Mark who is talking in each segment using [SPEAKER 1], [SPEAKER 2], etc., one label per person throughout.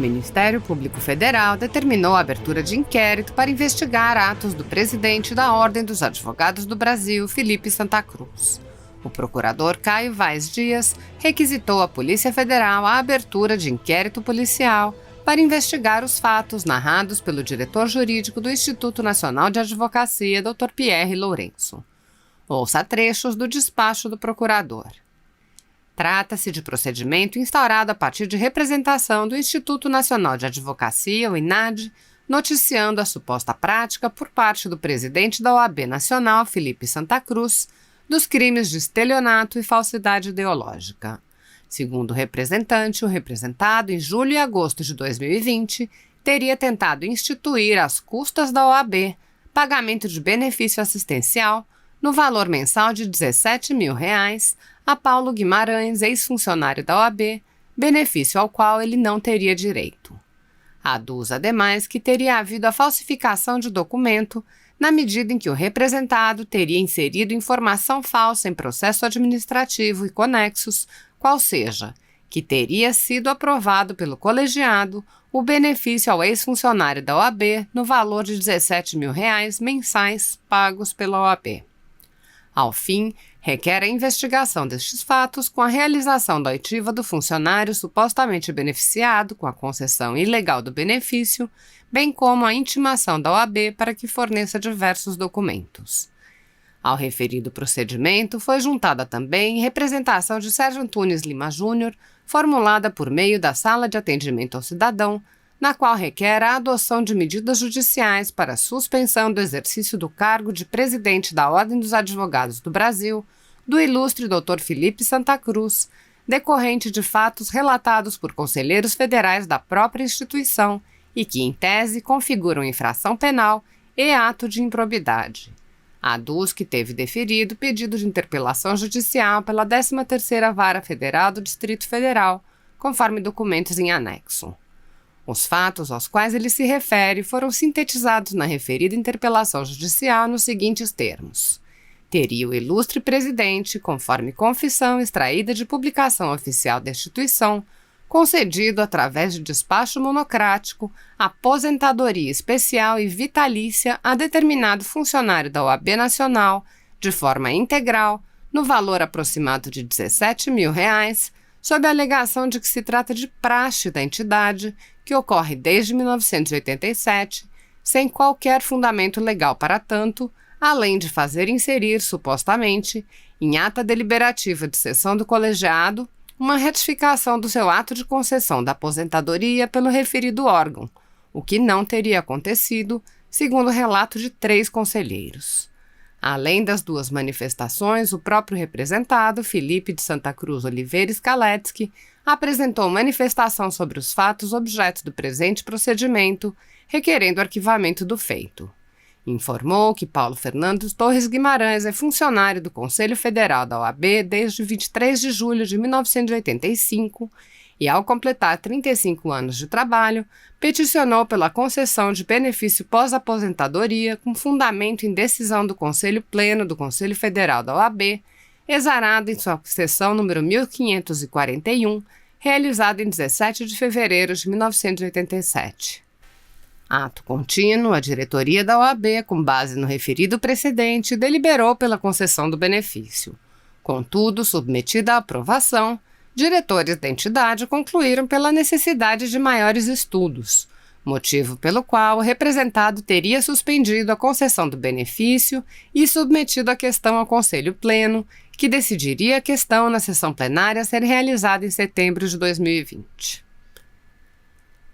[SPEAKER 1] Ministério Público Federal determinou a abertura de inquérito para investigar atos do presidente da Ordem dos Advogados do Brasil, Felipe Santa Cruz. O procurador Caio Vaz Dias requisitou à Polícia Federal a abertura de inquérito policial para investigar os fatos narrados pelo diretor jurídico do Instituto Nacional de Advocacia, Dr. Pierre Lourenço. Ouça trechos do despacho do procurador. Trata-se de procedimento instaurado a partir de representação do Instituto Nacional de Advocacia, o INAD, noticiando a suposta prática por parte do presidente da OAB Nacional, Felipe Santa Cruz, dos crimes de estelionato e falsidade ideológica. Segundo o representante, o representado, em julho e agosto de 2020, teria tentado instituir, às custas da OAB, pagamento de benefício assistencial no valor mensal de R$ 17 mil a Paulo Guimarães, ex-funcionário da OAB, benefício ao qual ele não teria direito. Aduz, ademais, que teria havido a falsificação de documento na medida em que o representado teria inserido informação falsa em processo administrativo e conexos, qual seja, que teria sido aprovado pelo colegiado o benefício ao ex-funcionário da OAB no valor de R$ 17 mil mensais pagos pela OAB. Ao fim, requer a investigação destes fatos com a realização da oitiva do funcionário supostamente beneficiado com a concessão ilegal do benefício, bem como a intimação da OAB para que forneça diversos documentos. Ao referido procedimento, foi juntada também representação de Sérgio Antunes Lima Júnior, formulada por meio da Sala de Atendimento ao Cidadão, na qual requer a adoção de medidas judiciais para a suspensão do exercício do cargo de presidente da Ordem dos Advogados do Brasil, do ilustre Dr. Felipe Santa Cruz, decorrente de fatos relatados por conselheiros federais da própria instituição e que, em tese, configuram infração penal e ato de improbidade. Aduz que teve deferido pedido de interpelação judicial pela 13ª Vara Federal do Distrito Federal, conforme documentos em anexo. Os fatos aos quais ele se refere foram sintetizados na referida interpelação judicial nos seguintes termos. Teria o ilustre presidente, conforme confissão extraída de publicação oficial da instituição, concedido através de despacho monocrático, aposentadoria especial e vitalícia a determinado funcionário da OAB Nacional, de forma integral, no valor aproximado de R$ 17 mil, sob a alegação de que se trata de praxe da entidade, que ocorre desde 1987, sem qualquer fundamento legal para tanto, além de fazer inserir, supostamente, em ata deliberativa de sessão do colegiado, uma retificação do seu ato de concessão da aposentadoria pelo referido órgão, o que não teria acontecido, segundo o relato de 3 conselheiros. Além das 2 manifestações, o próprio representado, Felipe de Santa Cruz Oliveira Skaletsky, apresentou manifestação sobre os fatos objeto do presente procedimento, requerendo arquivamento do feito. Informou que Paulo Fernando Torres Guimarães é funcionário do Conselho Federal da OAB desde 23 de julho de 1985 e, ao completar 35 anos de trabalho, peticionou pela concessão de benefício pós-aposentadoria com fundamento em decisão do Conselho Pleno do Conselho Federal da OAB, exarado em sua sessão número 1541, realizada em 17 de fevereiro de 1987. Ato contínuo, a diretoria da OAB, com base no referido precedente, deliberou pela concessão do benefício. Contudo, submetida à aprovação, diretores da entidade concluíram pela necessidade de maiores estudos, motivo pelo qual o representado teria suspendido a concessão do benefício e submetido a questão ao Conselho Pleno, que decidiria a questão na sessão plenária a ser realizada em setembro de 2020.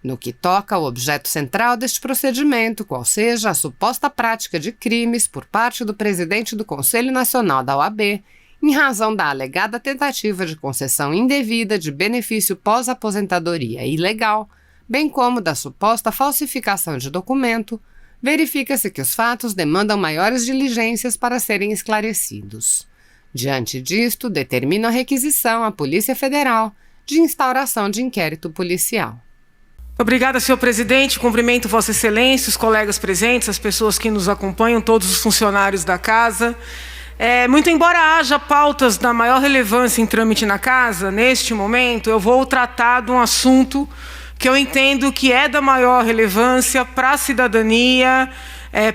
[SPEAKER 1] No que toca ao objeto central deste procedimento, qual seja a suposta prática de crimes por parte do presidente do Conselho Nacional da OAB, em razão da alegada tentativa de concessão indevida de benefício pós-aposentadoria ilegal, bem como da suposta falsificação de documento, verifica-se que os fatos demandam maiores diligências para serem esclarecidos. Diante disto, determina a requisição à Polícia Federal de instauração de inquérito policial.
[SPEAKER 2] Obrigada, senhor presidente. Cumprimento Vossa Excelência, os colegas presentes, as pessoas que nos acompanham, todos os funcionários da Casa. Muito embora haja pautas da maior relevância em trâmite na Casa, neste momento eu vou tratar de um assunto que eu entendo que é da maior relevância para a cidadania,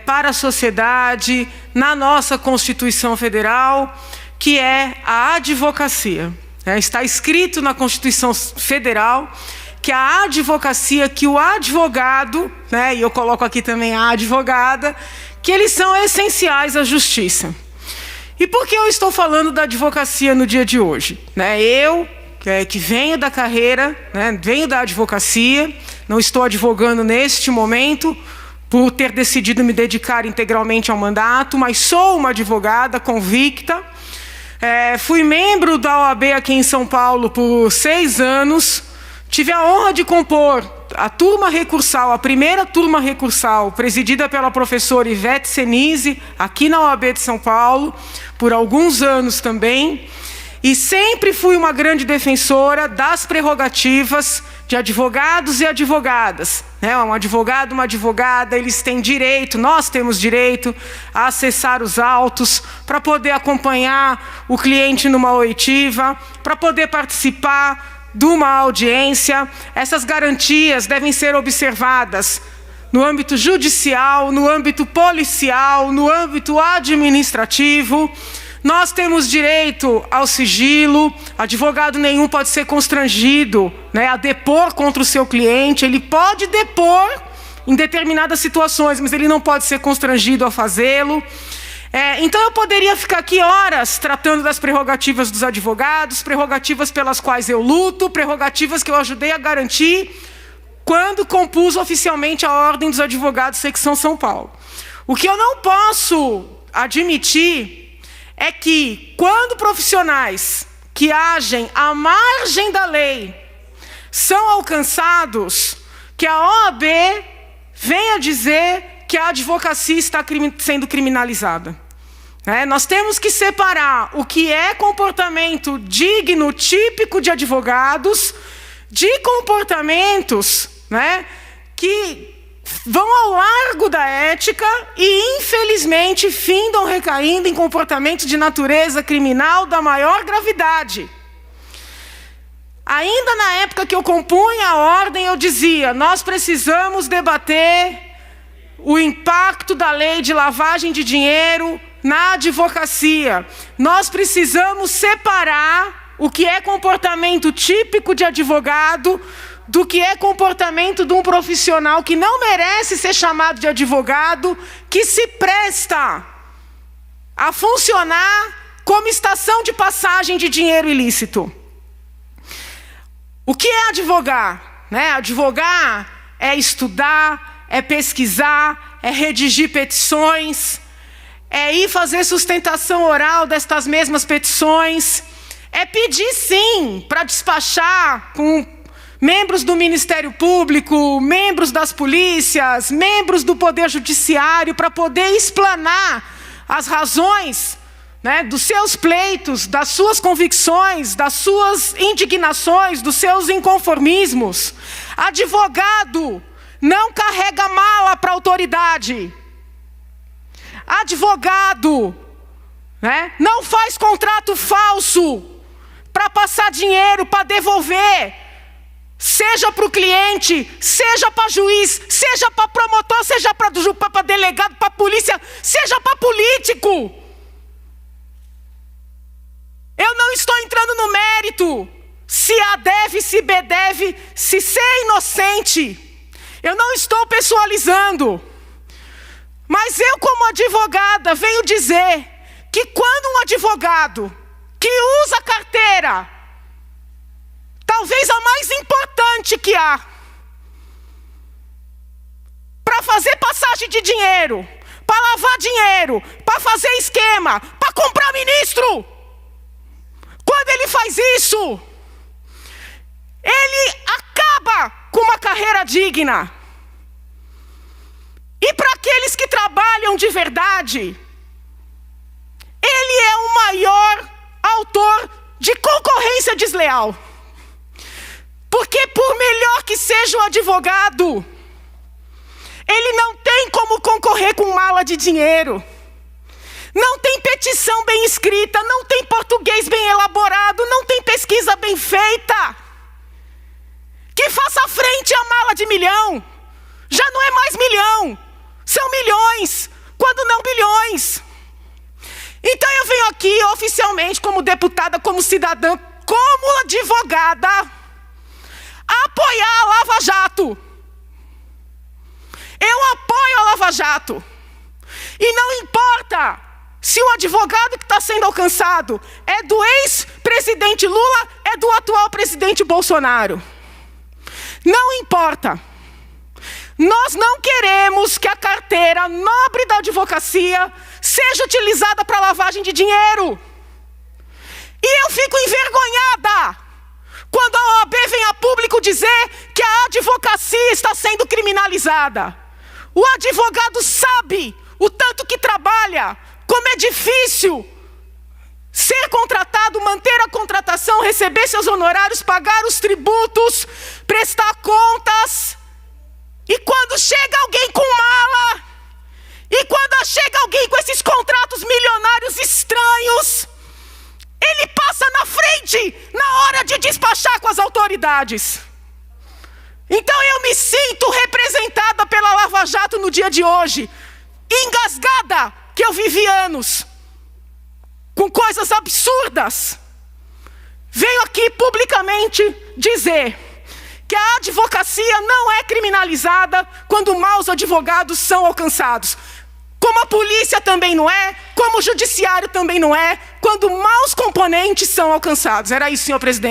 [SPEAKER 2] para a sociedade, na nossa Constituição Federal, que é a advocacia. Está escrito na Constituição Federal que a advocacia, que o advogado, e eu coloco aqui também a advogada, que eles são essenciais à justiça. E por que eu estou falando da advocacia no dia de hoje? Eu, que venho da carreira, venho da advocacia, não estou advogando neste momento, por ter decidido me dedicar integralmente ao mandato, mas sou uma advogada convicta. Fui membro da OAB aqui em São Paulo por 6 anos, tive a honra de compor a turma recursal, a primeira turma recursal, presidida pela professora Ivete Senise, aqui na OAB de São Paulo, por alguns anos também, e sempre fui uma grande defensora das prerrogativas de advogados e advogadas. Um advogado, uma advogada, eles têm direito, nós temos direito a acessar os autos, para poder acompanhar o cliente numa oitiva, para poder participar de uma audiência. Essas garantias devem ser observadas no âmbito judicial, no âmbito policial, no âmbito administrativo. Nós temos direito ao sigilo, advogado nenhum pode ser constrangido a depor contra o seu cliente. Ele pode depor em determinadas situações, mas ele não pode ser constrangido a fazê-lo. Então eu poderia ficar aqui horas tratando das prerrogativas dos advogados, prerrogativas pelas quais eu luto, prerrogativas que eu ajudei a garantir quando compus oficialmente a Ordem dos Advogados Secção São Paulo. O que eu não posso admitir é que, quando profissionais que agem à margem da lei são alcançados, que a OAB venha dizer que a advocacia está sendo criminalizada. Nós temos que separar o que é comportamento digno, típico de advogados, de comportamentos que vão ao largo da ética e, infelizmente, findam recaindo em comportamentos de natureza criminal da maior gravidade. Ainda na época que eu compunha a ordem, eu dizia: nós precisamos debater o impacto da lei de lavagem de dinheiro na advocacia. Nós precisamos separar o que é comportamento típico de advogado do que é comportamento de um profissional que não merece ser chamado de advogado, que se presta a funcionar como estação de passagem de dinheiro ilícito. O que é advogar? Advogar é estudar, é pesquisar, é redigir petições, é ir fazer sustentação oral destas mesmas petições, é pedir sim para despachar com membros do Ministério Público, membros das polícias, membros do Poder Judiciário, para poder explanar as razões dos seus pleitos, das suas convicções, das suas indignações, dos seus inconformismos. Advogado não carrega mala para a autoridade. Advogado não faz contrato falso para passar dinheiro, para devolver, seja para o cliente, seja para juiz, seja para promotor, seja para delegado, para polícia, seja para político. Eu não estou entrando no mérito se A deve, se B deve, se C é inocente. Eu não estou pessoalizando. Mas eu, como advogada, venho dizer que quando um advogado que usa carteira, talvez a mais importante que há, para fazer passagem de dinheiro, para lavar dinheiro, para fazer esquema, para comprar ministro, quando ele faz isso, ele acaba com uma carreira digna. E para aqueles que trabalham de verdade, ele é o maior autor de concorrência desleal. Porque por melhor que seja o advogado, ele não tem como concorrer com mala de dinheiro. Não tem petição bem escrita, não tem português bem elaborado, não tem pesquisa bem feita, que faça frente oficialmente, como deputada, como cidadã, como advogada, apoiar a Lava Jato. Eu apoio a Lava Jato. E não importa se o advogado que está sendo alcançado é do ex-presidente Lula, é do atual presidente Bolsonaro. Não importa. Nós não queremos que a carteira nobre da advocacia seja utilizada para lavagem de dinheiro. E eu fico envergonhada quando a OAB vem a público dizer que a advocacia está sendo criminalizada. O advogado sabe o tanto que trabalha, como é difícil ser contratado, manter a contratação, receber seus honorários, pagar os tributos, prestar contas. E quando chega alguém com mala, e quando chega alguém com esses contratos milionários estranhos, ele passa na frente na hora de despachar com as autoridades. Então eu me sinto representada pela Lava Jato no dia de hoje, engasgada, que eu vivi anos com coisas absurdas. Venho aqui publicamente dizer que a advocacia não é criminalizada quando maus advogados são alcançados. Como a polícia também não é, como o judiciário também não é, quando maus componentes são alcançados. Era isso, senhor presidente.